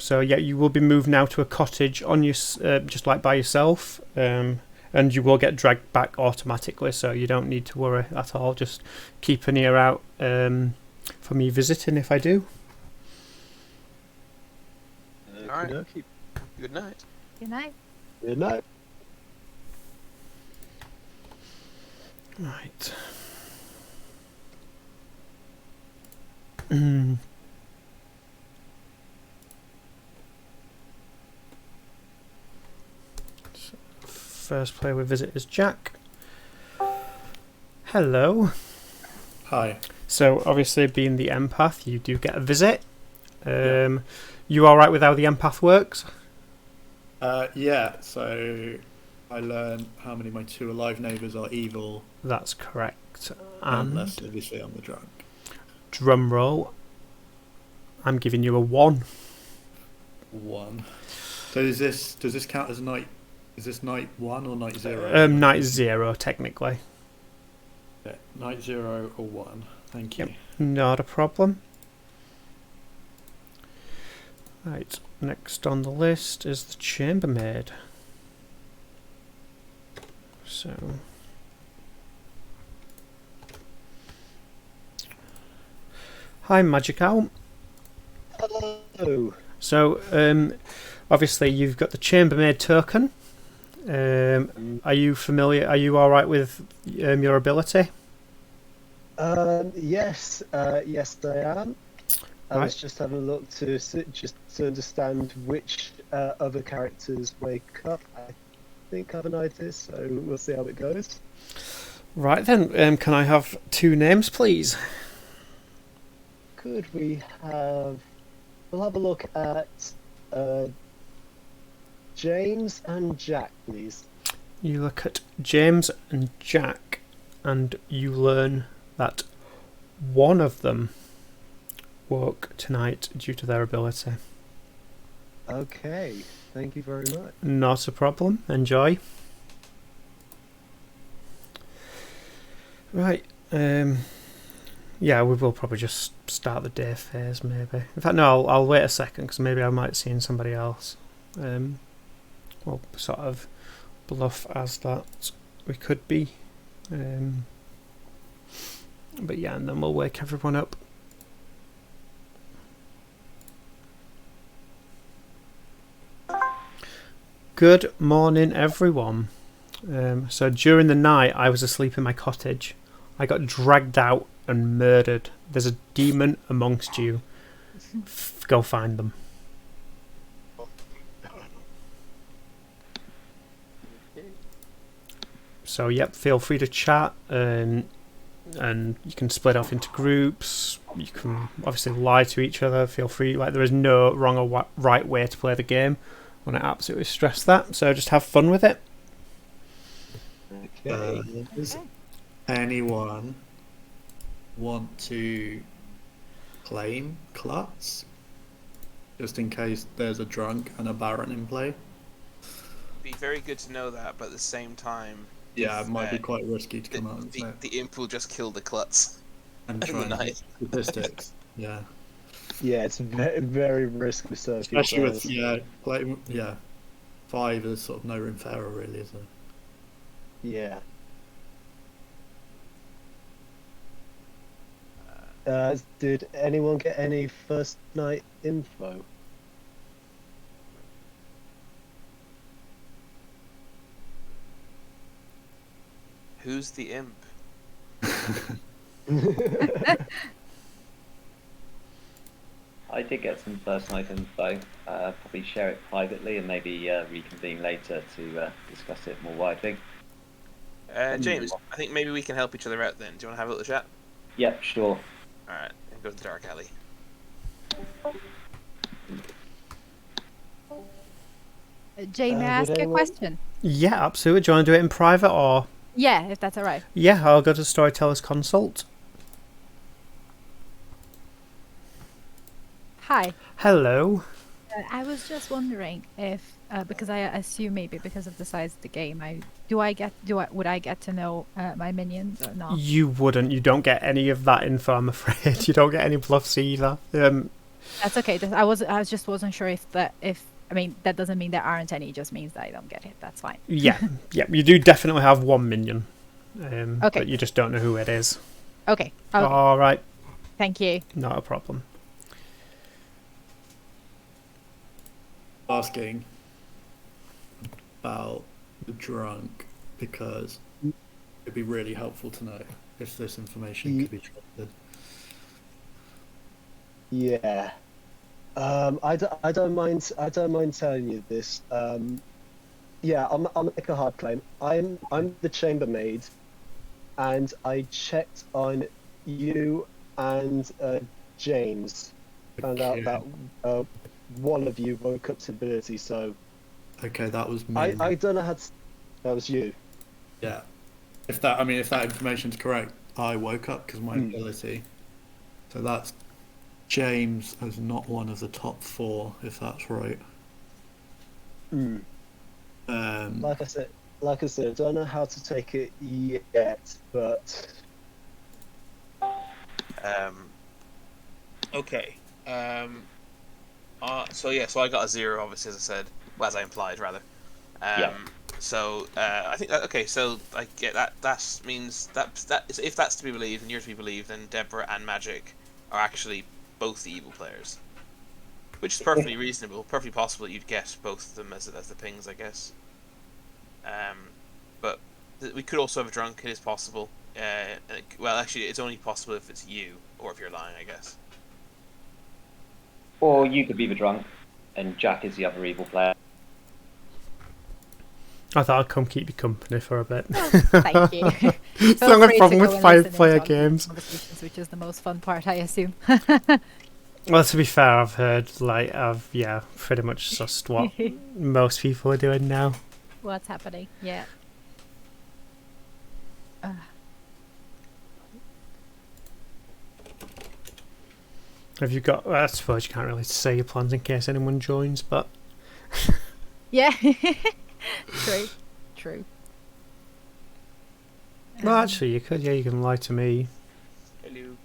So yeah, you will be moved now to a cottage on your just like by yourself, and you will get dragged back automatically. So you don't need to worry at all. Just keep an ear out for me visiting if I do. All right. Okey-dokey. Good night. Good night. Good night. Right. So, first player we visit is Jack. Hello. Hi. So obviously, being the empath, you do get a visit. You all right with how the empath works? Yeah, so I learn how many of my 2 alive neighbours are evil, That's correct. unless obviously I'm the drunk. Drum roll. I'm giving you a 1. 1. So does this count as night? Is this night 1 or night 0? Night 0, technically. Yeah, night 0 or 1. Thank you. Yep. Not a problem. Right, next on the list is the chambermaid. So, hi, Magic Owl. Hello. So, obviously, you've got the chambermaid token. Are you familiar? Are you all right with your ability? Yes, yes, I am. I was Right. just having a look just to understand which other characters wake up. I think I have an idea, so we'll see how it goes. Right then. Can I have 2 names, please? Could we have? We'll have a look at James and Jack, please. You look at James and Jack, and you learn that one of them woke tonight due to their ability. Okay, thank you very much. Not a problem. Enjoy. Right. Yeah, we will probably just start the day phase, maybe. In fact, no, I'll wait a second because maybe I might see in somebody else. We'll sort of bluff as that we could be. But yeah, and then we'll wake everyone up. Good morning, everyone. So during the night, I was asleep in my cottage. I got dragged out and murdered. There's a demon amongst you. Go find them. So yep, feel free to chat, and you can split off into groups. You can obviously lie to each other. Feel free. Like, there is no wrong or right way to play the game. I want to absolutely stress that. So just have fun with it. Okay. Does anyone want to claim Klutz? Just in case there's a drunk and a Baron in play? Be very good to know that, but at the same time, Yeah, it might be quite risky to come out and say it. the imp will just kill the klutz. And in try the and night. hit statistics. Yeah. Yeah, it's very, very risky stuff. Especially with, yeah, 5 is sort of no room for error, really, is it? Yeah. Did anyone get any first night info? Who's the imp? I did get some first night info. Probably share it privately and maybe reconvene later to discuss it more widely. James, I think maybe we can help each other out then. Do you want to have a little chat? Yep, sure. Alright, go to the dark alley. Jay, may I ask would you a anyone- question? Yeah, absolutely. Do you want to do it in private or? Yeah, if that's all right. Yeah, I'll go to Storyteller's Consult. Hi. Hello. I was just wondering if, because I assume maybe because of the size of the game, would I get to know my minions or not? You wouldn't. You don't get any of that info, I'm afraid. You don't get any bluffs either. That's okay. I just wasn't sure if I mean that doesn't mean there aren't any. It just means that I don't get it. That's fine. Yeah, you do definitely have one minion, Okay. but you just don't know who it is. Okay. All right, Thank you. not a problem. Asking about the drunk because it'd be really helpful to know if this information could be trusted. Yeah. I don't mind. I don't mind telling you this. Yeah, I'll make a hard claim. I'm the chambermaid, and I checked on you and James. Found out that one of you woke up to ability. So Okay, that was me. I don't know how to. That was you. Yeah. If that information's correct, I woke up because my ability. So that's James as not one of the top 4, if that's right. Like I said, I don't know how to take it yet, but Okay. So I got a 0, obviously, as I said. Well, as I implied, rather. Yeah. So I think that, okay. So I get that. That means that if that's to be believed and you're to be believed, then Deborah and Magic are actually both the evil players, which is perfectly reasonable, perfectly possible that you'd get both of them as the pings, I guess. But we could also have a drunk. It is possible. Well, actually, it's only possible if it's you or if you're lying, I guess. Or you could be the drunk, and Jack is the other evil player. I thought I'd come keep you company for a bit. Thank you. It's the Feel only free to problem go with and five listen player into other games. conversations, which is the most fun part, I assume. Well, to be fair, I've heard I've pretty much sussed what most people are doing now. What's happening? Yeah. Have you got? Well, I suppose you can't really say your plans in case anyone joins, but Yeah. True. well, actually, you could. Yeah, you can lie to me. Hello.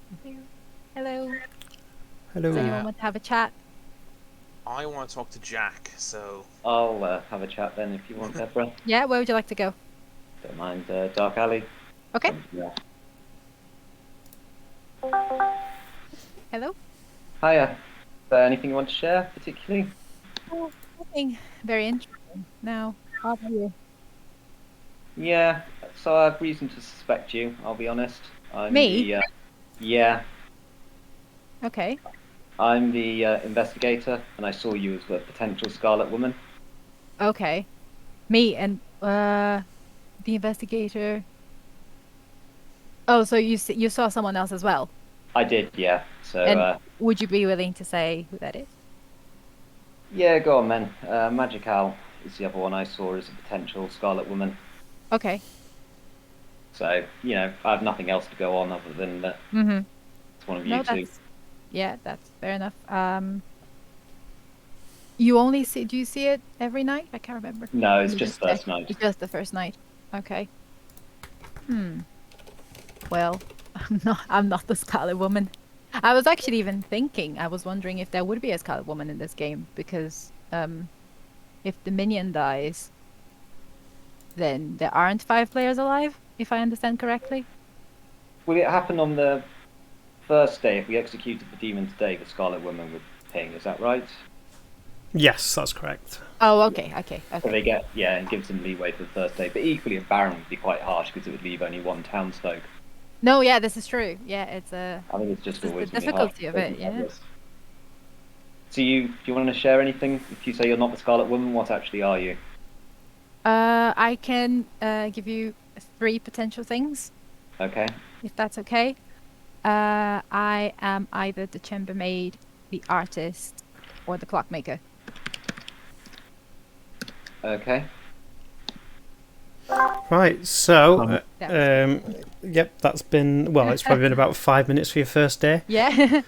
Hello. Hello. Does anyone want to have a chat? I want to talk to Jack. So I'll have a chat then if you want, Deborah. Yeah, where would you like to go? Don't mind Dark Alley. Okay. Yeah. Hello. Hiya. Is there anything you want to share, particularly? Nothing very interesting. Now, how about you? Yeah, so I have reason to suspect you, I'll be honest. I'm Me? Yeah, Okay. I'm the investigator, and I saw you as the potential Scarlet Woman. Okay. Me and the investigator. Oh, so you saw someone else as well? I did, yeah. So, And would you be willing to say who that is? yeah, go on, then. Magic Owl is the other one I saw as a potential Scarlet Woman. Okay. So, I have nothing else to go on other than that Mm-hmm. it's one of you No, two. that's fair enough. You only do you see it every night? I can't remember. No, it's You just check. first night. It's just the first night. Okay. Well, I'm not the Scarlet Woman. I was actually even thinking, I was wondering if there would be a Scarlet Woman in this game, because if the minion dies, then there aren't 5 players alive, if I understand correctly. Will it happen on the first day? If we executed the demon today, the Scarlet Woman would ping, is that right? Yes, that's correct. Oh, okay. So they get, it gives them leeway for the first day. But equally, a Baron would be quite harsh because it would leave only one townsfolk. No, yeah, this is true. Yeah, it's I think it's just the always gonna be difficulty harsh of it, taking that yeah. risk. So do you want to share anything? If you say you're not the Scarlet Woman, what actually are you? I can give you 3 potential things, Okay. if that's okay. I am either the chambermaid, the artist, or the clockmaker. Okay. Right. So, Yeah. yep, that's been it's probably been about 5 minutes for your first day. Yeah.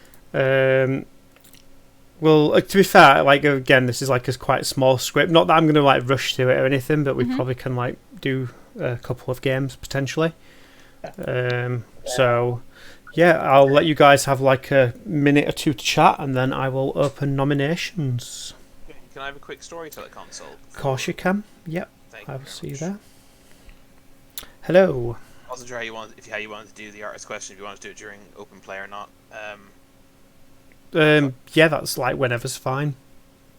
Well, to be fair, again, this is a quite small script. Not that I'm going to rush through it or anything, but we probably can do a couple of games potentially. So yeah, I'll let you guys have like a minute or two to chat, and then I will open nominations. Okay, can I have a quick storyteller console? Of course you can. Yep, Thank I you will very see you much. there. Hello. I wasn't sure how you wanted to do the artist question. If you wanted to do it during open play or not. Yeah, that's like whenever's fine.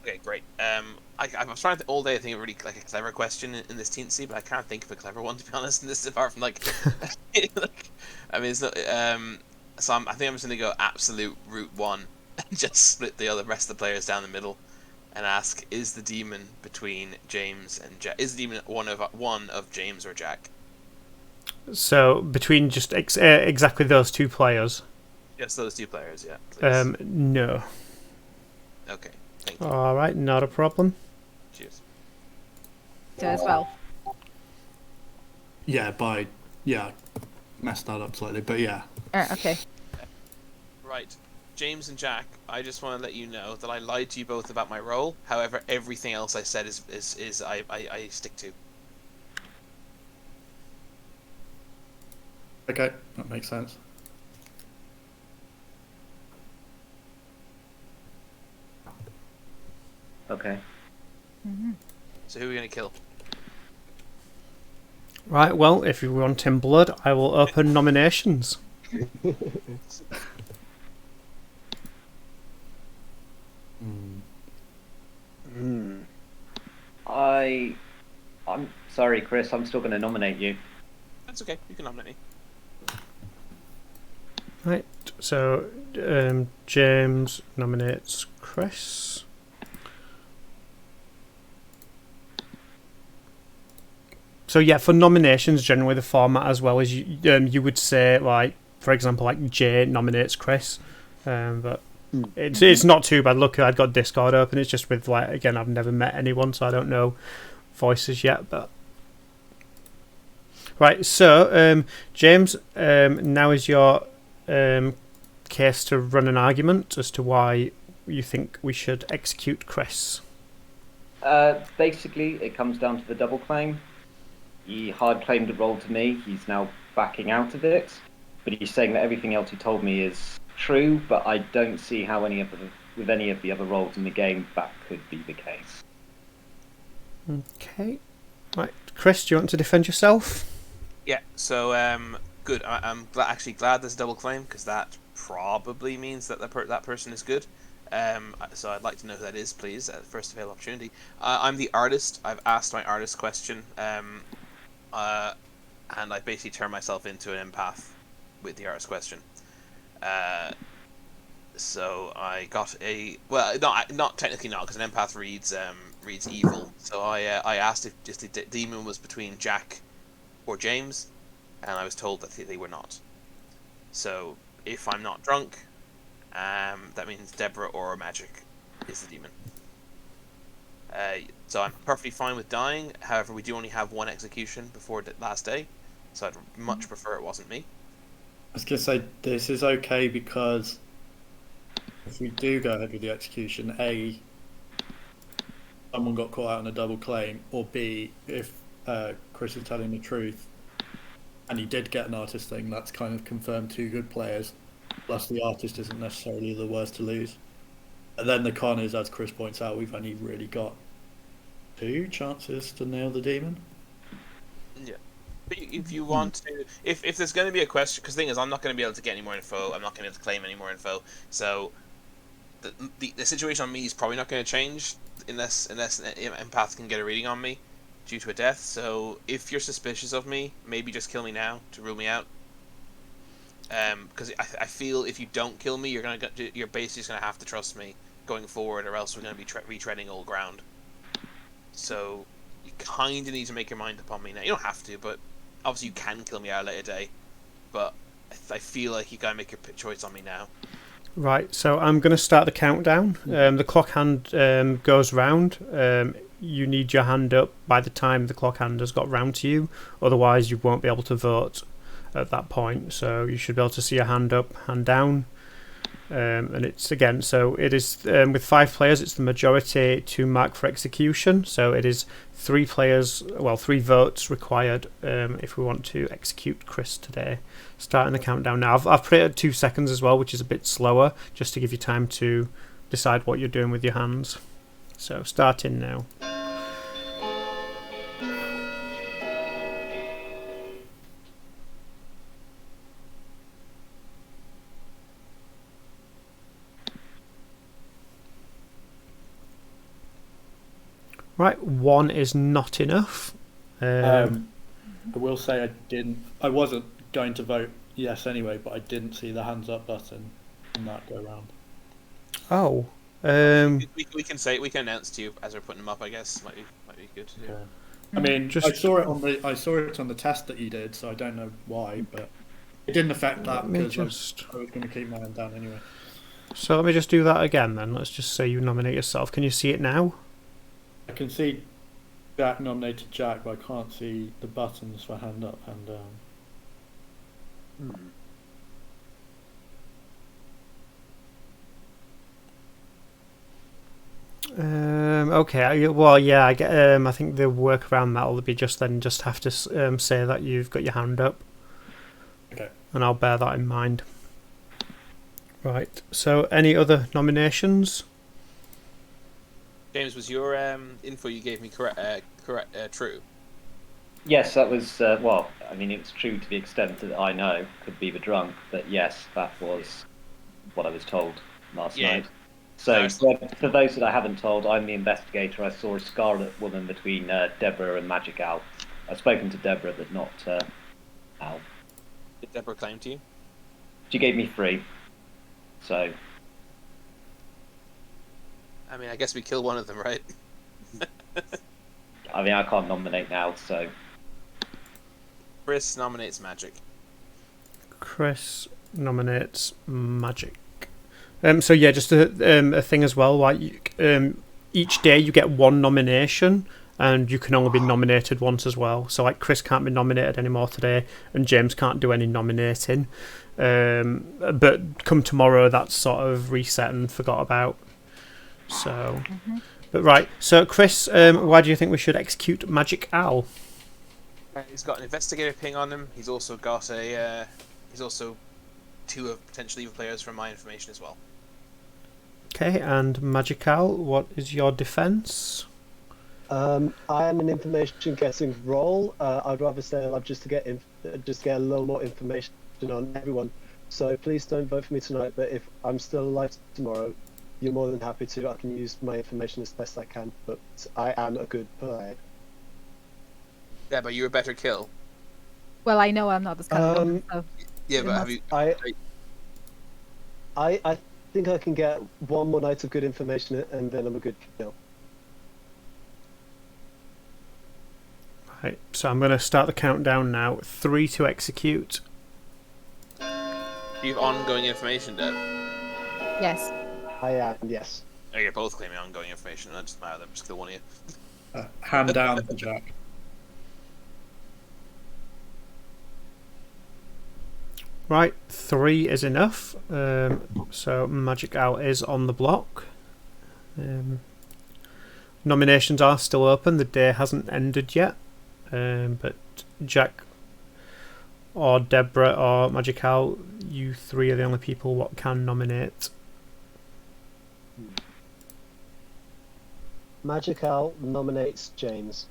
Okay, great. I was trying to all day to think of really like a clever question in this teensy, but I can't think of a clever one to be honest. In this, apart from like, I mean, it's not. So I think I'm just gonna go absolute route one and just split the rest of the players down the middle, and ask: Is the demon between James and Jack? Is the demon one of James or Jack? So between just exactly those two players. Just those two players, yeah. Please. No. Okay. Thank you. All right, not a problem. Cheers. So as well. Yeah, messed that up slightly, but yeah. Okay. Right. James and Jack, I just want to let you know that I lied to you both about my role. However, everything else I said is I stick to. Okay, that makes sense. Okay. So who are we going to kill? Right, well, if you want in blood, I will open nominations. I'm sorry, Chris. I'm still going to nominate you. That's okay. You can nominate me. Right, so James nominates Chris. So yeah, for nominations, generally the format as well is you would say, like, for example, like Jay nominates Chris, but it's not too bad. Look, I've got Discord open. It's just with, like, again, I've never met anyone, so I don't know voices yet. But right, so James, now is your case to run an argument as to why you think we should execute Chris. Basically, it comes down to the double claim. He hard claimed a role to me. He's now backing out of it, but he's saying that everything else he told me is true. But I don't see how with any of the other roles in the game that could be the case. Okay, right, Chris, do you want to defend yourself? Yeah. So good. I'm actually glad there's a double claim because that probably means that that person is good. So I'd like to know who that is, please. First available opportunity. I'm the artist. I've asked my artist question. And I basically turned myself into an empath with the artist question. So I got not technically not, because an empath reads evil. So I asked if just the demon was between Jack or James, and I was told that they were not. So if I'm not drunk, that means Deborah or Magic is the demon. So I'm perfectly fine with dying. However, we do only have one execution before the last day, so I'd much prefer it wasn't me. I was going to say, this is okay because if we do go ahead with the execution, A, someone got caught out on a double claim, or B, if Chris is telling the truth and he did get an artist thing, that's kind of confirmed two good players, plus the artist isn't necessarily the worst to lose. And then the con is, as Chris points out, we've only really got 2 chances to nail the demon. Yeah. But if you want to, if there's going to be a question, because the thing is, I'm not going to be able to get any more info. I'm not going to be able to claim any more info. So the situation on me is probably not going to change unless an empath can get a reading on me due to a death. So if you're suspicious of me, maybe just kill me now to rule me out. Because I feel if you don't kill me, you're basically just gonna have to trust me going forward, or else we're gonna be retreading old ground. So you kind of need to make your mind up on me now. You don't have to, but obviously you can kill me at a later day. But I feel like you gotta make your choice on me now. Right, so I'm going to start the countdown. The clock hand goes round. You need your hand up by the time the clock hand has got round to you, otherwise you won't be able to vote at that point. So you should be able to see your hand up, hand down. And it's again, so it is with 5 players, it's the majority to mark for execution. So it is 3 players, well, 3 votes required if we want to execute Chris today. Starting the countdown now. I've put it at 2 seconds as well, which is a bit slower, just to give you time to decide what you're doing with your hands. So starting now. Right, 1 is not enough. I will say I wasn't going to vote yes anyway, but I didn't see the hands up button in that go round. Oh. We can announce to you as we're putting them up. I guess might be good to do. Okay. I mean, Just- I saw it on the test that you did, so I don't know why, but it didn't affect that Let me because just... I was going to keep my hand down anyway. So let me just do that again then. Let's just say you nominate yourself. Can you see it now? I can see Jack nominated Jack, but I can't see the buttons for hand up, hand down. Okay. Well, yeah. I get. I think the work around that will be just have to say that you've got your hand up. Okay. And I'll bear that in mind. Right. So, any other nominations? James, was your info you gave me correct? True. Yes, that was, well, I mean, it's true to the extent that I know, could be the drunk, but yes, that was what I was told last night. So, for those that I haven't told, I'm the investigator. I saw a scarlet woman between Deborah and Magic Al. I've spoken to Deborah, but not Al. Did Deborah claim to you? She gave me 3. So, I mean, I guess we kill one of them, right? I mean, I can't nominate now, so... Chris nominates Magic. Chris nominates Magic. So yeah, just a thing as well. Like each day you get 1 nomination, and you can only be nominated once as well. So like Chris can't be nominated anymore today, and James can't do any nominating. But come tomorrow, that's sort of reset and forgot about. So, but right. So Chris, why do you think we should execute Magic Al? He's got an investigator ping on him. He's also got a. He's also 2 of potentially evil players from my information as well. Okay, and Magic Al, what is your defense? I am an information getting role. I'd rather stay alive just to get a little more information on everyone. So please don't vote for me tonight. But if I'm still alive tomorrow, you're more than happy to. I can use my information as best I can. But I am a good player. Yeah, but you're a better kill. Well, I know I'm not the kind of woman, so Yeah, but have you? I think I can get 1 more night of good information, and then I'm a good kill. Right, so I'm going to start the countdown now. 3 to execute. You have ongoing information, Deb. yes. I am, yes. Oh, you're both claiming ongoing information. That doesn't matter. Then just kill one of you. Hand down for Jack. Right, 3 is enough. So Magic Al is on the block. Nominations are still open. The day hasn't ended yet. But Jack or Deborah or Magic Al, you 3 are the only people what can nominate. Magic Al nominates James.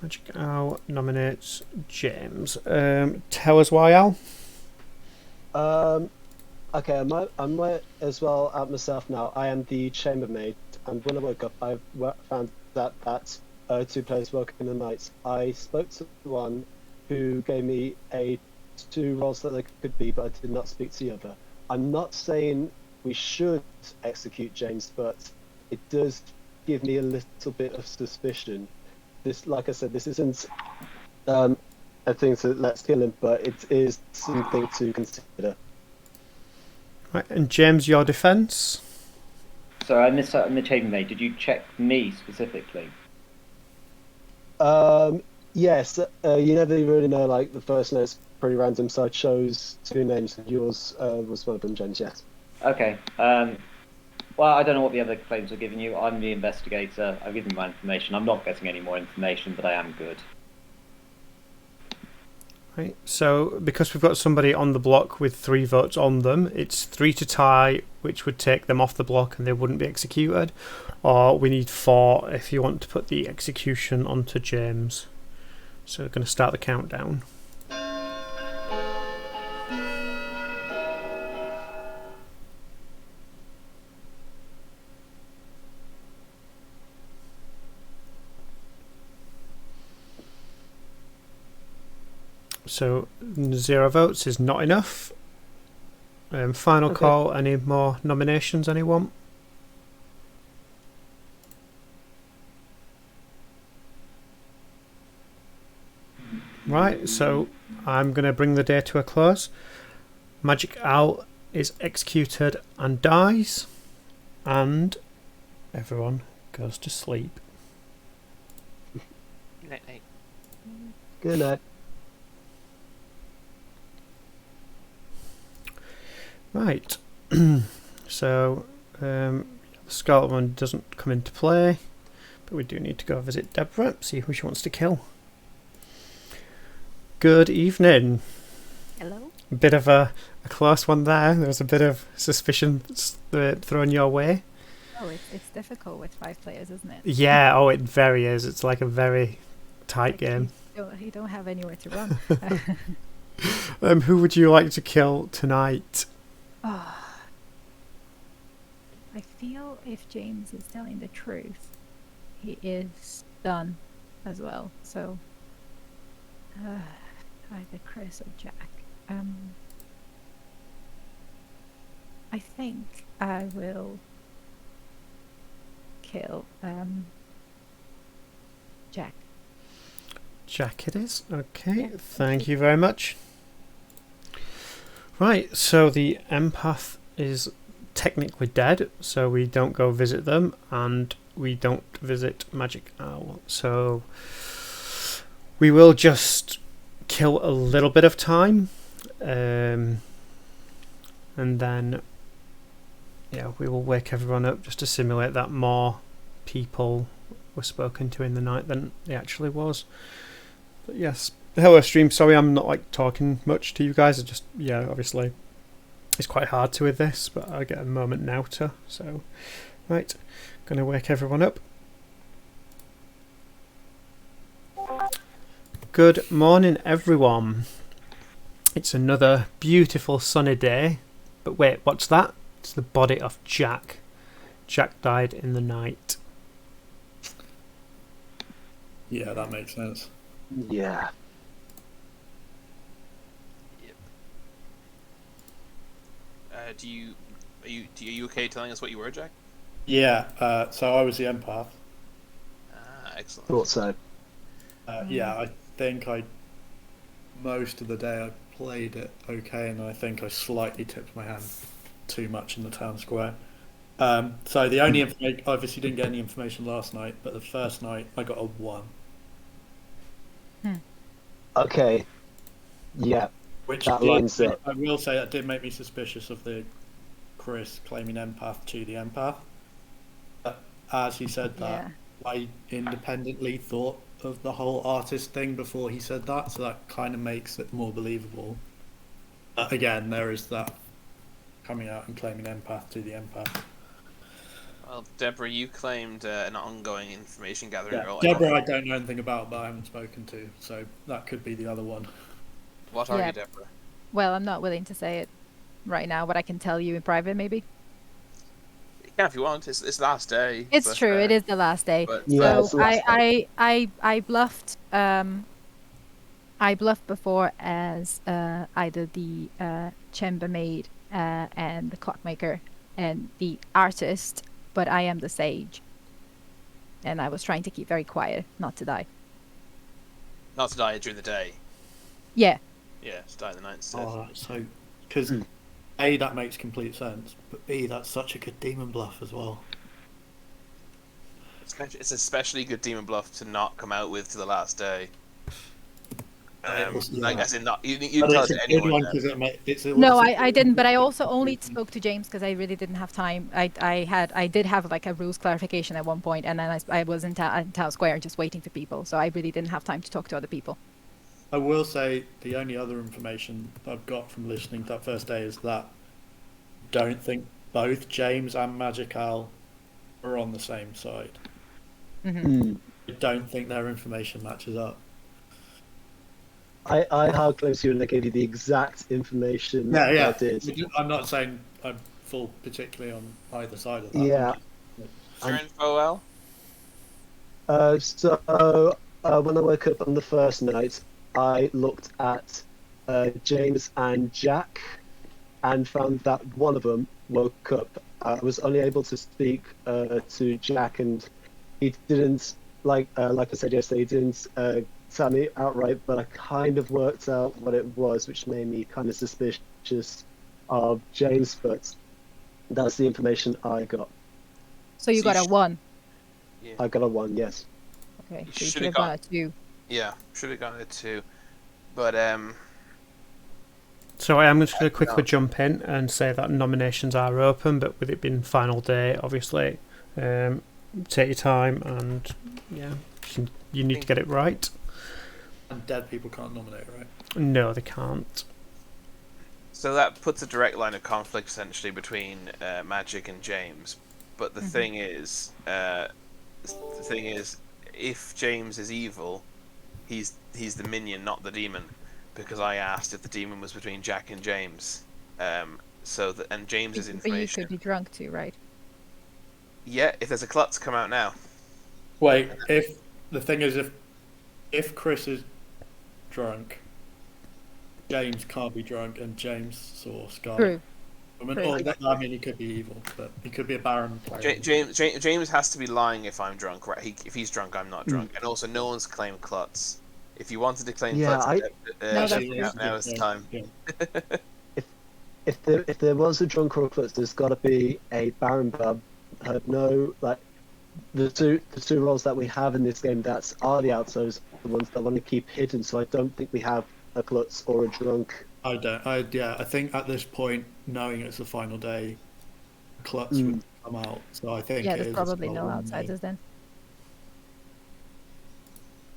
Magic Al nominates James. Tell us why, Al. Okay, I might as well out myself now. I am the chambermaid, and when I woke up, I found that 2 players woke in the night. I spoke to one who gave me 2 roles that they could be, but I did not speak to the other. I'm not saying we should execute James, but it does give me a little bit of suspicion. This, like I said, this isn't a thing to let's kill him, but it is something to consider. Right, and James, your defence? So I missed out on the chambermaid. Did you check me specifically? Yes, you never really know. Like the first note's pretty random, so I chose two names, and yours was one of them, James. Yes. Okay. Well, I don't know what the other claims are giving you. I'm the investigator. I've given my information. I'm not getting any more information, but I am good. Right. So because we've got somebody on the block with 3 votes on them, it's 3 to tie, which would take them off the block and they wouldn't be executed. Or we need 4 if you want to put the execution onto James. So we're going to start the countdown. So 0 votes is not enough. Final Okay. call. Any more nominations? Anyone? Right. So I'm going to bring the day to a close. Magic Owl is executed and dies, and everyone goes to sleep. Night, night. Good night. Right. So the Scarlet one doesn't come into play, but we do need to go visit Deborah, see who she wants to kill. Good evening. Hello. A bit of a close one there. There was a bit of suspicion thrown your way. Oh, it's difficult with 5 players, isn't it? Yeah, oh, it very is. It's like a very tight game. You don't have anywhere to run. Who would you like to kill tonight? Oh, I feel if James is telling the truth, he is done as well. So, either Chris or Jack. I think I will kill Jack. Jack it is. Okay, thank you very much. Right, so the empath is technically dead, so we don't go visit them, and we don't visit Magic Owl. So we will just kill a little bit of time, and then we will wake everyone up just to simulate that more people were spoken to in the night than they actually was. But yes, hello stream. Sorry, I'm not like talking much to you guys. I just obviously it's quite hard to with this, but I get a moment now to. So, right, gonna wake everyone up. Good morning, everyone. It's another beautiful sunny day. But wait, what's that? It's the body of Jack. Jack died in the night. Yeah, that makes sense. Yeah. Are you okay telling us what you were, Jack? Yeah, so I was the empath. Excellent. Thought so. Yeah, I think most of the day I played it okay, and I think I slightly tipped my hand too much in the town square. So the only information, obviously didn't get any information last night, but the first night I got a 1. Okay. Yeah. Which That lines up. I will say that did make me suspicious of the Chris claiming empath to the empath. But as he said that, I independently thought of the whole artist thing before he said that, so that kind of makes it more believable. But again, there is that coming out and claiming empath to the empath. Well, Deborah, you claimed an ongoing information gathering role. Deborah, I don't know anything about, but I haven't spoken to, so that could be the other one. What are you, Deborah? Well, I'm not willing to say it right now, but I can tell you in private, maybe. You can if you want. It's last day. It's true. It is the last day. Yeah, So I bluffed. I bluffed before as either the chambermaid and the clockmaker and the artist, but I am the sage, and I was trying to keep very quiet, not to die. Not to die during the day. Yeah. Yeah, to die in the night instead. Alright, so, because A, that makes complete sense, but B, that's such a good demon bluff as well. It's especially good demon bluff to not come out with to the last day. Like, as in not you But tell it it's a to good anyone. one because it's No, it's a I didn't, but I also only spoke to James because I really didn't have time. I did have like a rules clarification at one point, and then I was in town square just waiting for people, so I really didn't have time to talk to other people. I will say the only other information I've got from listening to that first day is that I don't think both James and Magic Al are on the same side. Hmm. I don't think their information matches up. I hard claims you and I gave you the exact information Yeah, that yeah. I did. I'm not saying I'm full particularly on either side of that. Yeah. Your info, Al? So when I woke up on the first night, I looked at James and Jack and found that one of them woke up. I was only able to speak to Jack, and he didn't like I said yesterday. He didn't tell me outright, but I kind of worked out what it was, which made me kind of suspicious of James. But that's the information I got. So you So got a 1. Yeah. I got a 1, yes. Okay, You so you should should have have got a 2. Yeah, should have gotten it too. But So I am just going to quickly jump in and say that nominations are open, but with it being final day, obviously, take your time and yeah, you need to get it right. And dead people can't nominate, right? No, they can't. so that puts a direct line of conflict essentially between Magic and James. But the thing is, if James is evil, he's the minion, not the demon, because I asked if the demon was between Jack and James. And James's But you information. could be drunk too, right? Yeah, if there's a Klutz come out now. Wait, if the thing is, if Chris is drunk, James can't be drunk, and James saw Scarlet. True. I mean, he could be evil, but he could be a Baron player. James has to be lying if I'm drunk, right? If he's drunk, I'm not drunk. And also, no one's claimed Klutz. If you wanted to claim Yeah, Klutz, No, that's true. now is the time. Yeah. If there was a drunk or a klutz, there's got to be a Baron Bub. Heard no, like the two roles that we have in this game that are the outsiders, the ones that want to keep hidden. So I don't think we have a klutz or a drunk. I think at this point, knowing it's the final day, Klutz would come out. So I think Yeah, it there's is probably a no Scarlet outsiders then.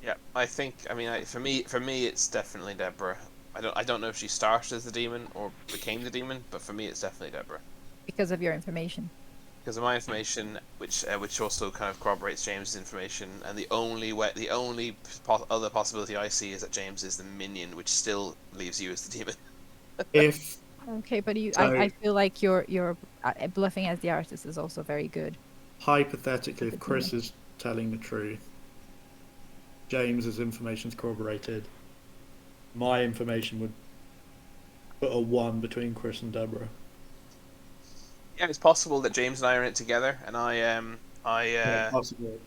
Yeah, I think. I mean, for me, it's definitely Deborah. I don't know if she started as the demon or became the demon, but for me, it's definitely Deborah. Because of your information. Because of my information, which also kind of corroborates James's information, and the only other possibility I see is that James is the minion, which still leaves you as the demon. If Okay, but So- I feel like your bluffing as the artist is also very good. hypothetically, if Chris is telling the truth, James's information is corroborated. My information would put a 1 between Chris and Deborah. Yeah, it's possible that James and I are in it together, and Possibly.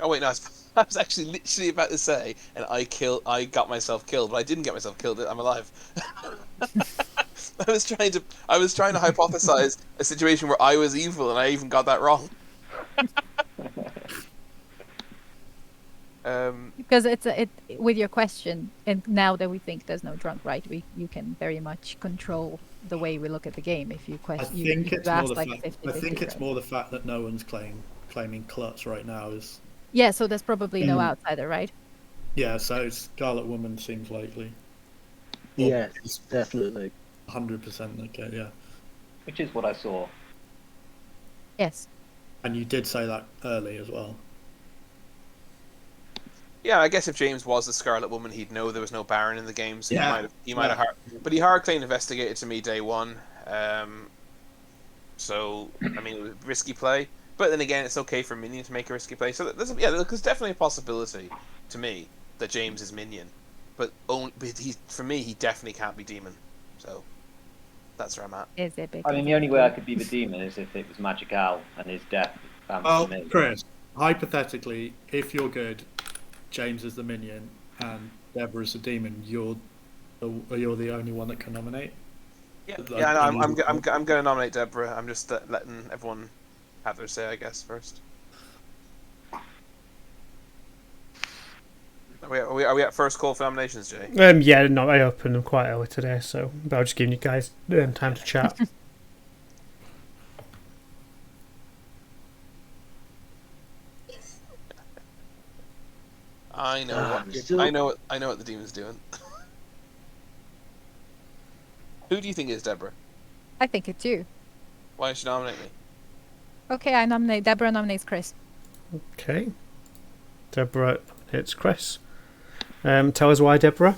Oh wait, no, I was actually literally about to say, and I got myself killed, but I didn't get myself killed. I'm alive. I was trying to hypothesize a situation where I was evil, and I even got that wrong. Because it with your question, and now that we think there's no drunk, right? You can very much control the way we look at the game. If you I question, think you it's more ask the like fact. 50, I think it's right? more the fact that no one's claiming Klutz right now is. Yeah, so there's probably no outsider, right? Yeah, so Scarlet Woman seems likely. Yes, definitely. 100% okay, yeah. Which is what I saw. Yes. And you did say that early as well. Yeah, I guess if James was the Scarlet Woman, he'd know there was no Baron in the game, so Yeah. he might have but he hard claimed investigated to me day one. So I mean, it was a risky play, but then again, it's okay for Minion to make a risky play. So there's definitely a possibility to me that James is Minion, but for me, he definitely can't be Demon. So that's where I'm at. Is it big? I mean, the only way I could be the demon is if it was Magic Al and his death. Well, Chris, hypothetically, if you're good, James is the minion and Deborah is the demon. You're the only one that can nominate. Yeah, no, I'm going to nominate Deborah. I'm just letting everyone have their say, I guess, first. Are we at first call for nominations, Jay? Yeah, no, I opened them quite early today, so but I'll just give you guys time to chat. I know what still- I know what the demon's doing. Who do you think it is, Deborah? I think it's you. Why did she nominate me? Okay, I nominate. Deborah nominates Chris. Okay. Deborah, it's Chris. Tell us why, Deborah.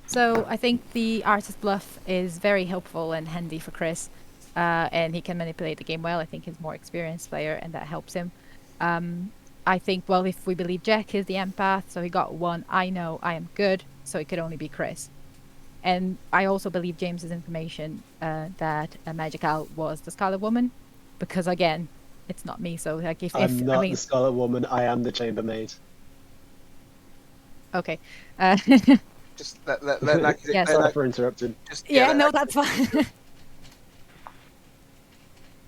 So I think the artist bluff is very helpful and handy for Chris, and he can manipulate the game well. I think he's a more experienced player, and that helps him. I think, well, if we believe Jack is the empath, so he got 1, I know I am good, so it could only be Chris. And I also believe James's information that Magical was the Scarlet Woman, because again, it's not me. So like, if I'm not I mean, the Scarlet Woman. I am the Chambermaid. okay, Just let Yeah, Sorry for interrupting. yeah, no, that's fine.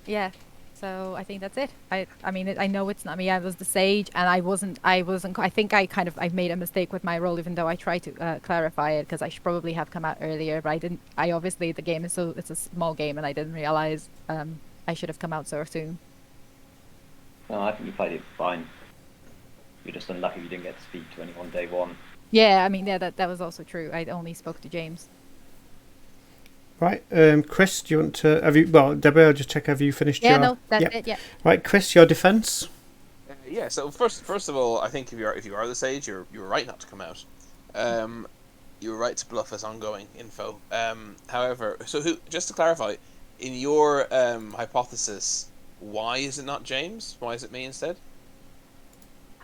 Yeah, so I think that's it. I mean, I know it's not me. I was the sage, and I wasn't. I think I made a mistake with my role, even though I tried to clarify it because I should probably have come out earlier, but I didn't. I obviously the game is it's a small game, and I didn't realize I should have come out so soon. No, I think you played it fine. You're just unlucky you didn't get to speak to anyone day one. Yeah, I mean, yeah, that was also true. I only spoke to James. Right, Chris, do you want to? Have you? Well, Deborah, I'll just check. Have you finished? Yeah, your... no, that's it. Yeah. Right, Chris, your defence. Yeah. So first of all, I think if you are the sage, you were right not to come out. You were right to bluff us ongoing info. However, so just to clarify, in your hypothesis, why is it not James? Why is it me instead?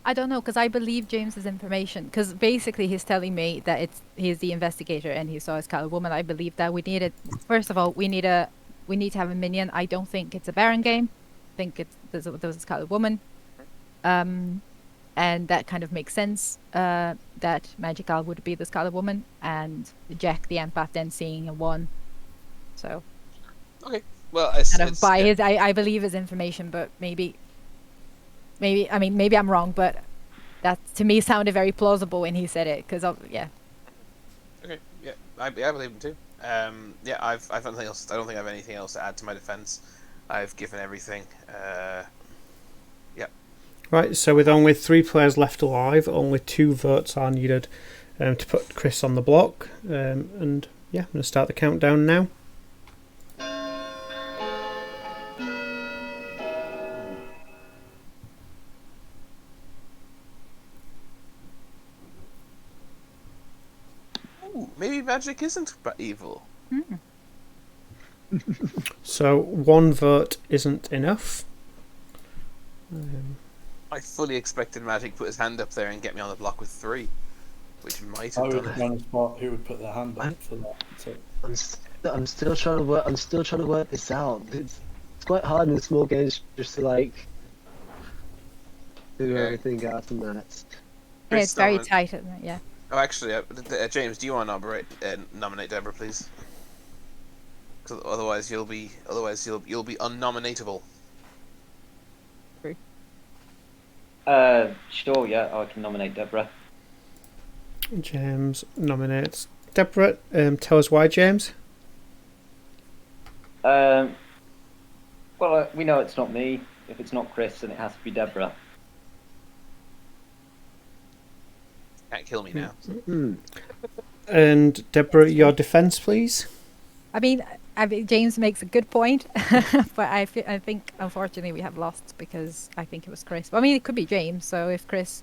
I don't know, because I believe James's information. Because basically, he's telling me that he's the investigator and he saw a Scarlet Woman. I believe that we needed. First of all, we need to have a minion. I don't think it's a Baron game. I think there's a Scarlet Woman, and that kind of makes sense. That Magical would be the Scarlet Woman, and Jack the empath then seeing a 1. So. Okay. Well, I believe his information, but maybe I'm wrong, but that to me sounded very plausible when he said it. Because yeah. Okay. Yeah. I believe him too. Yeah. I've nothing else. I don't think I have anything else to add to my defense. I've given everything. Yeah. Right. So with only 3 players left alive, only 2 votes are needed to put Chris on the block. And yeah, I'm going to start the countdown now. Maybe magic isn't evil. So 1 vote isn't enough. I fully expected Magic to put his hand up there and get me on the block with 3, which might I have would done have it. done a spot who would put their hand up for that. So. I'm still trying to work. I'm still trying to work this out. It's quite hard in small games just to like figure everything out from that. Yeah, it's very tight, isn't it? Yeah. Oh, actually, James, do you want to nominate Deborah, please? Because otherwise you'll be unnominatable. Sure, yeah, I can nominate Deborah. James nominates Deborah. Tell us why, James. Well, we know it's not me. If it's not Chris, then it has to be Deborah. Can't kill me now. And Deborah, your defence, please. I mean, James makes a good point, but I think unfortunately we have lost because I think it was Chris. I mean, it could be James. So if Chris,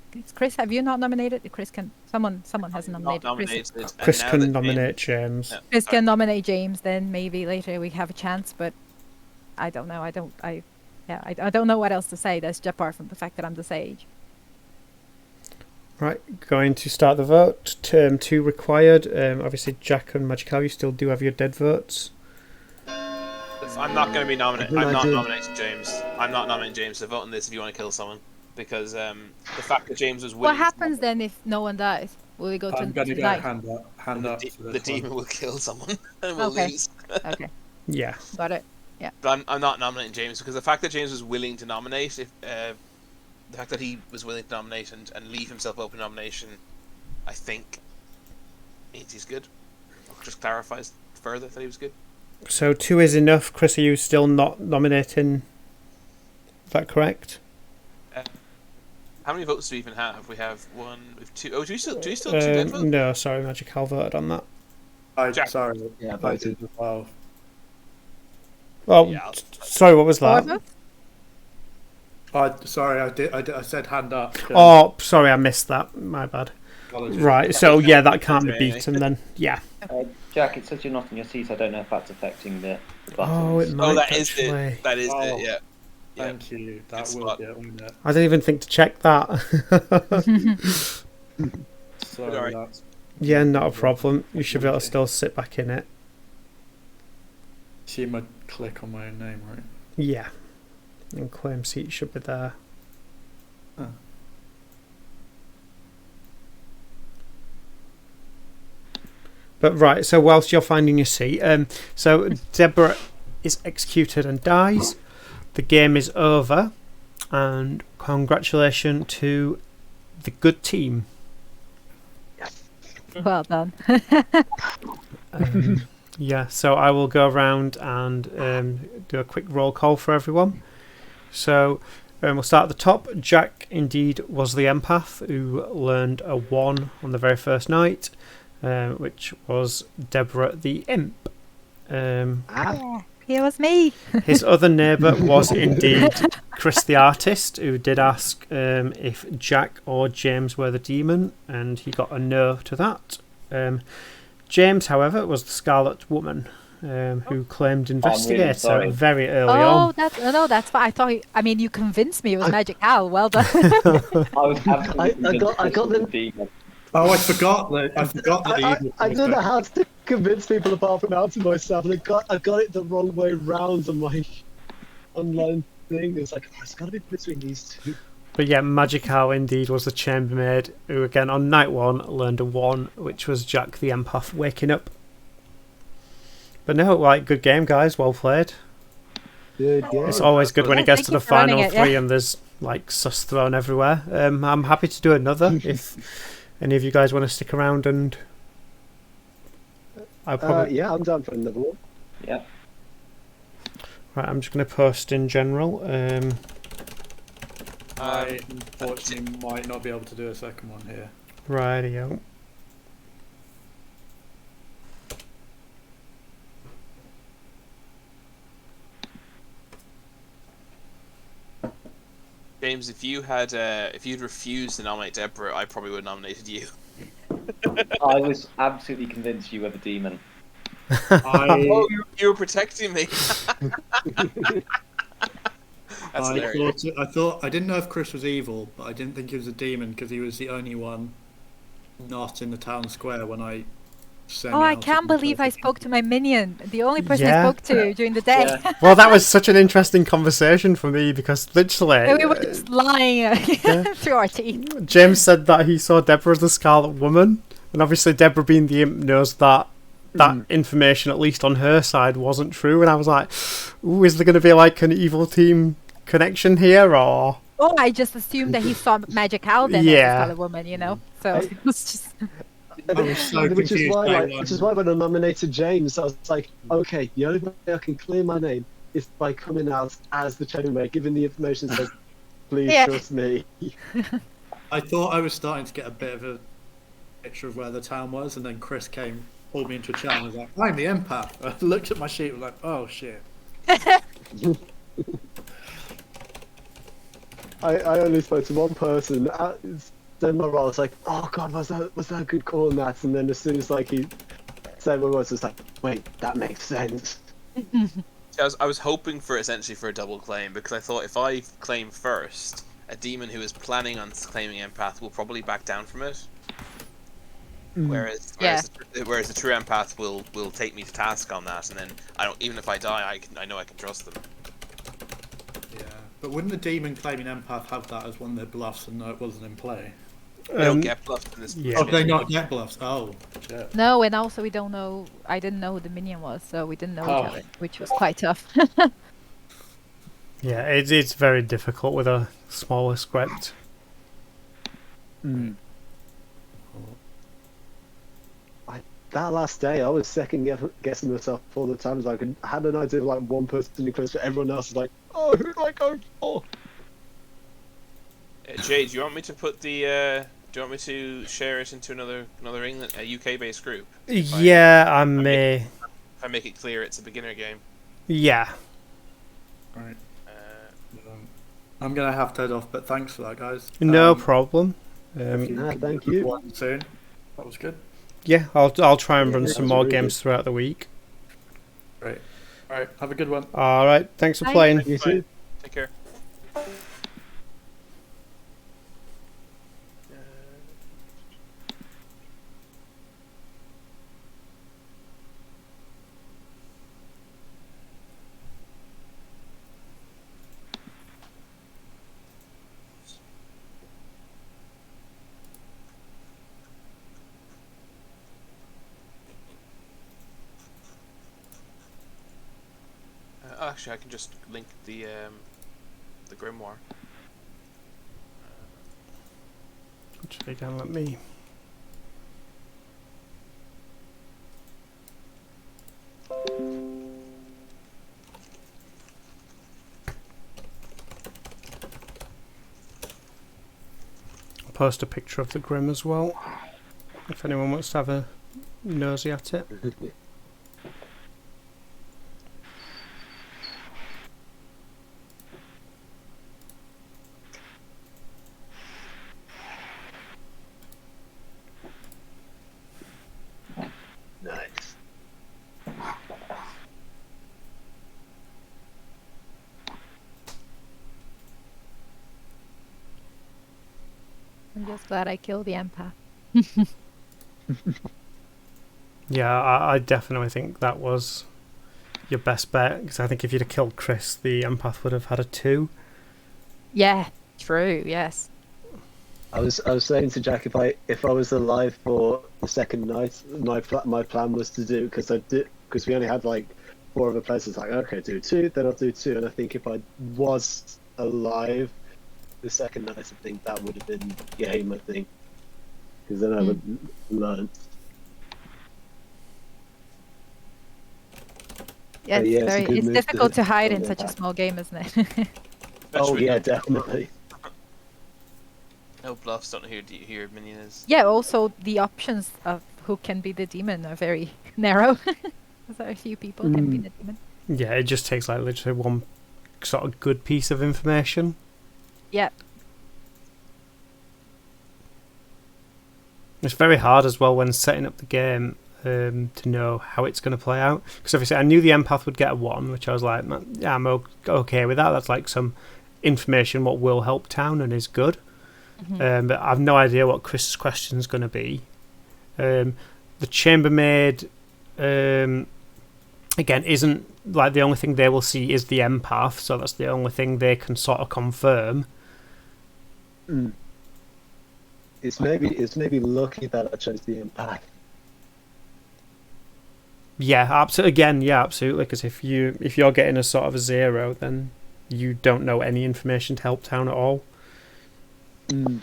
have you not nominated? Chris can. Someone has nominated Chris. Chris can nominate James. No, Chris can nominate James. Then maybe later we have a chance. But I don't know. I don't know what else to say. That's apart from the fact that I'm the sage. Right, going to start the vote. Term 2 required. Obviously, Jack and Magical, you still do have your dead votes. I'm not going to be nominated. I'm not nominating James. I'm not nominating James. So vote on this if you want to kill someone, because the fact that James was willing. What happens then if no one dies? Will we go to? I'm going to go hand up. The demon will kill someone and we'll lose. Okay. Yeah. Got it. Yeah. But I'm not nominating James because the fact that James was willing to nominate, the fact that he was willing to nominate and leave himself open nomination I think means he's good. Or just clarifies further that he was good. So 2 is enough. Chris, are you still not nominating? Is that correct? How many votes do we even have? We have 1, we have 2. Oh, do we still have 2 dead votes? No, sorry, Magic Hal voted on that. Jack. Sorry. Yeah, I voted. did as well. Oh, Yeah, sorry, what was Four that? votes? Sorry, I said hand up. Oh, sorry, I missed that. My bad. Apologies. Right, so yeah, that can't be beaten then. Yeah. Jack, it says you're not in your seat. I don't know if that's affecting the Oh, it buttons. might that is actually. it. That is Oh. it. Yeah. Yeah. Thank you. That Good will spot. get on it. I didn't even think to check that. Sorry, Alright. that's Yeah, not a problem. You should be able to still sit back in it. see my click on my own name, right? Yeah. And claim seat should be there. Oh. But right, so whilst you're finding your seat, so Deborah is executed and dies. The game is over, and congratulations to the good team. Well done. Yeah, so I will go around and do a quick roll call for everyone. So we'll start at the top. Jack indeed was the empath who learned a 1 on the very first night, which was Deborah the imp. Here was me. His other neighbour was indeed Chris the artist, who did ask if Jack or James were the demon, and he got a no to that. James, however, was the Scarlet Woman, who claimed investigator sorry. very early Oh, on. that's fine. I mean, you convinced me it was Magic Al. Well done. I was absolutely I got them. demon. Oh, I forgot that the evil I don't know how to convince people apart from out to myself, and I got it the wrong way round on my online thing. It's like, oh, it's got to be between these two. But yeah, Magic Hour indeed was the chambermaid, who again on night 1 learned a 1, which was Jack the empath waking up. But no, like, good game, guys. Well played. Good, yeah. It's always good when it gets Thank to you the for running final it, yeah. 3 and there's like sus thrown everywhere. I'm happy to do another if any of you guys want to stick around, and I'll probably Yeah, I'm down for another one. Yeah. right. I'm just going to post in general. I unfortunately might not be able to do a second one here. Rightio. James, if you'd refused to nominate Deborah, I probably would have nominated you. I was absolutely convinced you were the demon. Oh, you were protecting me. That's hilarious. I thought I didn't know if Chris was evil, but I didn't think he was a demon because he was the only one not in the town square when I sent. Oh, I can't believe I spoke to my minion. The only person Yeah. I spoke to during the day. Yeah. Well, that was such an interesting conversation for me because literally We were just lying through our teeth. James said that he saw Deborah as the Scarlet Woman, and obviously Deborah being the imp knows that information, at least on her side, wasn't true. And I was like, ooh, is there going to be like an evil team connection here, or... Oh, I just assumed that he saw Magic Al then as Yeah. the Scarlet Woman, you know? So it was just... I was so which is confused why, by like, one. which is why when I nominated James, I was like, okay, the only way I can clear my name is by coming out as the chambermaid, giving the information that says, please Yeah. trust me. I thought I was starting to get a bit of a picture of where the town was, and then Chris came, pulled me into a chat, and was like, "I'm the empath." I looked at my sheet, and was like, "Oh shit." I only spoke to one person. Then my role, I was like, oh god, was that a good call on that? And then as soon as like he said what it was like, wait, that makes sense. I was hoping for essentially for a double claim because I thought if I claim first, a demon who is planning on claiming empath will probably back down from it. Whereas the true empath will take me to task on that, and then even if I die, I know I can trust them. Yeah, but wouldn't the demon claiming empath have that as one of their bluffs and know it wasn't in play? They don't get bluffed in this. yeah. Oh, they not get bluffs. Oh, shit. No, and also we don't know... I didn't know who the minion was, so we didn't know each other, which was quite tough. Yeah, it's very difficult with a smaller script. that last day, I was guessing myself all the time. Like, I had an idea of like one person in close, but everyone else is like, "Oh, who do I go for?" Jay, do you want me to put the? Do you want me to share it into another England, a UK-based group? Yeah, I may. If I make it clear, it's a beginner game. Yeah. Right. I'm gonna have to head off, but thanks for that, guys. No problem. If Nah, can thank do you. one soon. That was good. Yeah, I'll try and Yeah, run that some was more really games throughout the week. Great. All right. Have a good one. All right. Thanks for Bye. playing. You too. Take care. Actually, I can just link the grimoire. Actually, don't let me. I'll post a picture of the Grim as well, if anyone wants to have a nosy at it. Nice. I'm just glad I killed the empath. Yeah, I definitely think that was your best bet, because I think if you'd have killed Chris, the empath would have had a 2. Yeah, true. Yes. I was saying to Jack, if I was alive for the second night, my plan was to do, because we only had like 4 other players. It's like, okay, do 2, then I'll do 2, and I think if I was alive the second night, I think that would have been game. I think, because then I would learn. Yeah, yeah, it's a good it's move difficult to to hide in kill such a the small game, isn't it? Oh yeah, definitely. No bluffs. Don't know who your minion is. Yeah, also the options of who can be the demon are very narrow. Very few people can be the demon. Yeah, it just takes like literally one sort of good piece of information. Yeah. It's very hard as well when setting up the game to know how it's going to play out. Because obviously I knew the empath would get a 1, which I was like, yeah, I'm okay with that. That's like some information what will help town and is good. Mm-hmm. But I've no idea what Chris's question is going to be. The chambermaid, again, isn't like the only thing they will see is the empath, so that's the only thing they can sort of confirm. It's maybe lucky that I chose the empath. Yeah, absolutely. Again, yeah, absolutely. Because if you're getting a sort of a 0, then you don't know any information to help town at all. I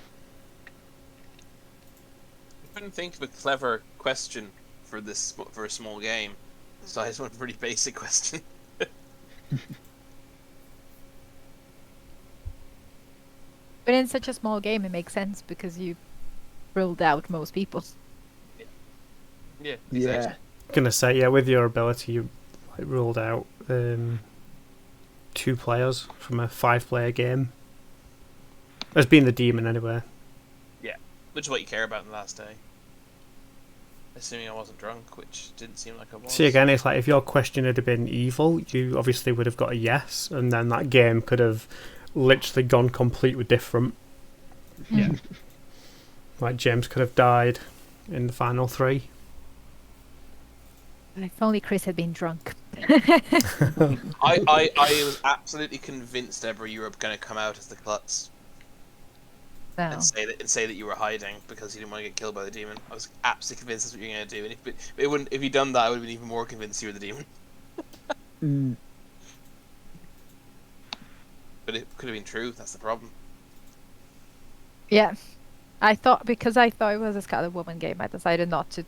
couldn't think of a clever question for a small game, so I just went a pretty basic question. But in such a small game, it makes sense because you ruled out most people. Yeah. Yeah. Exactly. Gonna say, yeah, with your ability, you ruled out 2 players from a 5-player game. As being the demon, anyway. Yeah, which is what you care about in the last day. Assuming I wasn't drunk, which didn't seem like I was. See, again, it's like if your question had been evil, you obviously would have got a yes, and then that game could have literally gone completely different. Yeah. Like James could have died in the final 3. If only Chris had been drunk. I was absolutely convinced, Deborah, you were going to come out as the klutz No. and say that you were hiding because you didn't want to get killed by the demon. I was absolutely convinced that's what you were going to do, and if you'd done that, I would have been even more convinced you were the demon. But it could have been true. That's the problem. Yeah. I thought it was a Scarlet Woman game, I decided not to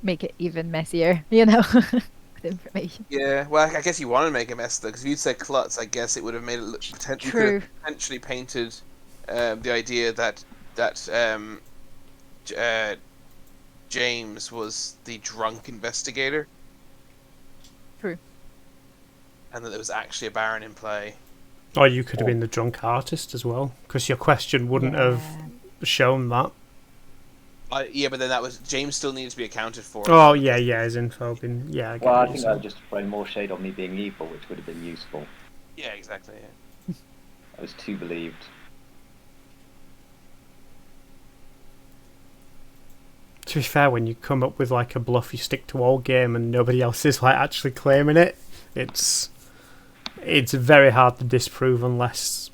make it even messier, you know, with information. Yeah, well, I guess you want to make a mess though, because if you'd said klutz, I guess it would have made it look you could True. have potentially painted the idea that James was the drunk investigator, True. and that there was actually a Baron in play. Or you could have been the drunk artist as well, because your question wouldn't have shown that. Yeah, but then that was James still needed to be accounted for. Oh yeah, his info been I get Well, I what think you're that saying. would just throw more shade on me being evil, which would have been useful. Yeah, exactly. Yeah. I was too believed. To be fair, when you come up with like a bluff you stick to all game and nobody else is like actually claiming it, it's very hard to disprove unless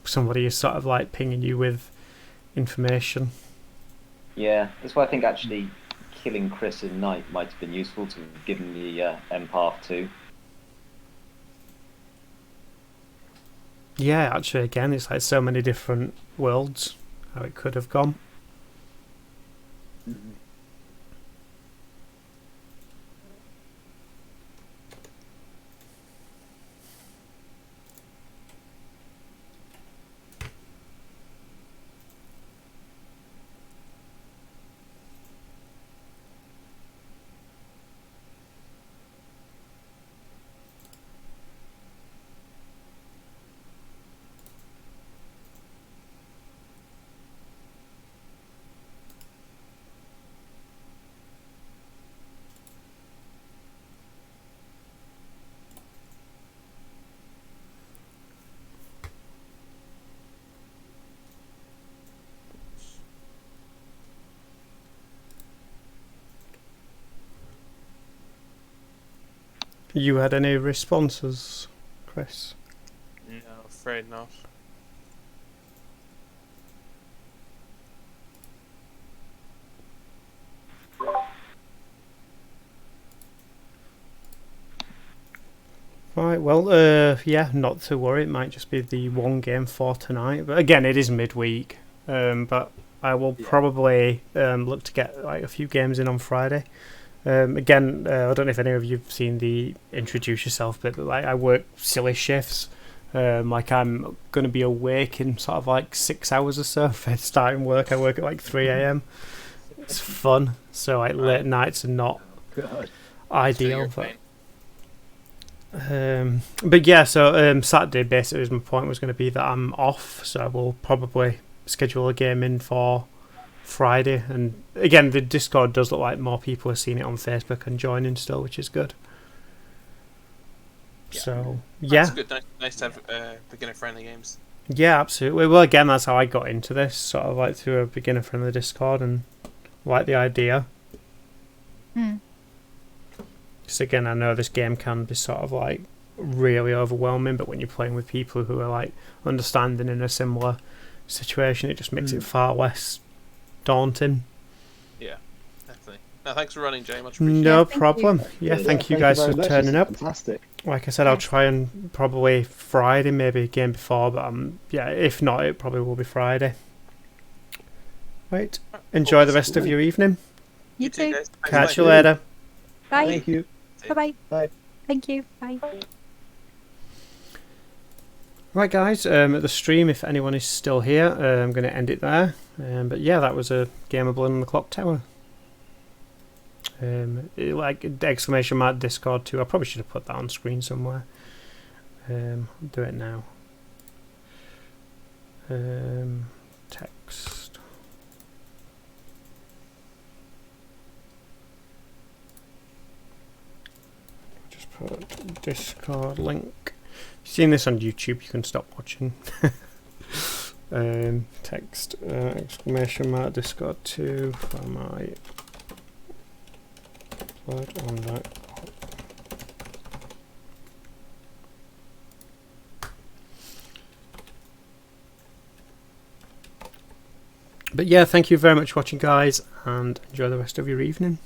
somebody is sort of like pinging you with information. Yeah, that's why I think actually killing Chris in Night might have been useful to have given the empath too. Yeah, actually, again, it's like so many different worlds how it could have gone. You had any responses, Chris? No, afraid not. Right, well, yeah, not to worry. It might just be the one game for tonight. But again, it is midweek. But I will probably look to get like a few games in on Friday. Again, I don't know if any of you've seen the introduce yourself bit, but like I work silly shifts. Like I'm going to be awake in sort of like 6 hours or so for starting work. I work at like 3 a.m. It's fun. So like late nights are not God. ideal. But yeah, so Saturday basically my point was going to be that I'm off, so I will probably schedule a game in for Friday. And again, the Discord does look like more people are seeing it on Facebook and joining still, which is good. Yeah. So That's yeah, good. Nice to have beginner-friendly games. yeah, absolutely. Well, again, that's how I got into this, sort of like through a beginner friendly Discord, and like the idea. Because again, I know this game can be sort of like really overwhelming, but when you're playing with people who are like understanding in a similar situation, it just makes it far less daunting. Yeah, definitely. No, thanks for running, Jay. Much appreciated. No thank you. problem. Yeah, thank you guys very for much. turning It's up. Fantastic. Like I said, I'll try and probably Friday, maybe a game before, but yeah, if not, it probably will be Friday. Right. Enjoy the rest of your evening. You too. guys. Thanks, Catch bye. you later. Bye. Thank you. Bye-bye. Bye. Thank you. Bye. Right, guys, the stream, if anyone is still here, I'm going to end it there. But yeah, that was a game of Blood on the Clock Tower. Like exclamation mark Discord too. I probably should have put that on screen somewhere. I'll do it now. Text. Just put Discord link. If you've seen this on YouTube, you can stop watching. Text exclamation mark Discord 2 for my Blood on the But yeah, thank you very much for watching, guys, and enjoy the rest of your evening.